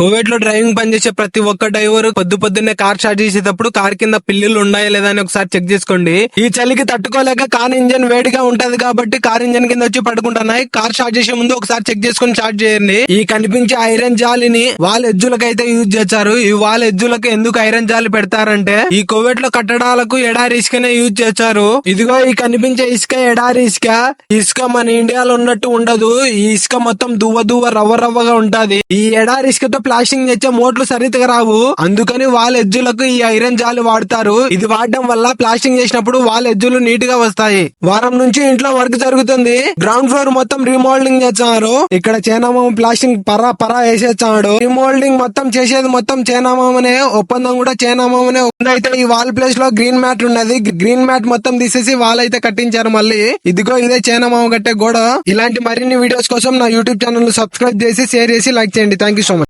Covid లో driving పనిచేసే ప్రతి ఒక్క డ్రైవర్ పొద్దున్నే కార్ స్టార్ట్ చేసేటప్పుడు కార్ కింద పిల్లులు ఉన్నాయా లేదా అని ఒకసారి చెక్ చేసుకోండి. ఈ చలికి తట్టుకోలేక కార్ ఇంజన్ వేడిగా ఉంటది కాబట్టి కార్ ఇంజన్ కింద వచ్చి పడుకుంటున్నాయి. కార్ స్టార్ట్ చేసే ముందు ఒకసారి చెక్ చేసుకుని స్టార్ట్ చేయండి. ఈ కనిపించే ఐరన్ జాలిని వాళ్ళ ఎజ్జులకైతే యూజ్ చేస్తారు. ఈ వాళ్ళ ఎజ్జులకు ఎందుకు ఐరన్ జాలి పెడతారంటే ఈ కోవిడ్ లో కట్టడాలకు ఎడారి ఇసుకనే యూజ్ చేస్తారు. ఇదిగో ఈ కనిపించే ఇసుక ఎడారి ఇసుక. ఇసుక మన ఇండియాలో ఉన్నట్టు ఉండదు. ఈ ఇసుక మొత్తం దువ్వ రవ్వగా ఉంటది. ఈ ఎడారి ఇసుకతో ప్లాస్టింగ్ తెచ్చే మోట్లు సరితగా రావు. అందుకని వాళ్ళ ఎజ్జులకు ఈ ఐరన్ జాలి వాడతారు. ఇది వాడడం వల్ల ప్లాస్టింగ్ చేసినప్పుడు వాళ్ళ ఎజ్జులు నీట్ గా వస్తాయి. వారం నుంచి ఇంట్లో వర్క్ జరుగుతుంది. గ్రౌండ్ ఫ్లోర్ మొత్తం రీమోల్డింగ్ చేస్తున్నారు. ఇక్కడ చైనామామ ప్లాస్టింగ్ పరా వేసేస్తున్నాడు. రీమోల్డింగ్ మొత్తం చేసేది మొత్తం చైనామామనే. ఒప్పందం కూడా చైనామామనే. అయితే ఈ వాల్ ప్లేస్ లో గ్రీన్ మ్యాట్ ఉన్నది. గ్రీన్ మ్యాట్ మొత్తం తీసేసి వాల్ అయితే కట్టించారు. మళ్ళీ ఇదిగో ఇదే చైనామామ కట్టే గోడ. ఇలాంటి మరిన్ని వీడియోస్ కోసం నా యూట్యూబ్ ఛానల్ సబ్స్క్రైబ్ చేసి షేర్ చేసి లైక్ చేయండి. Thank you so much.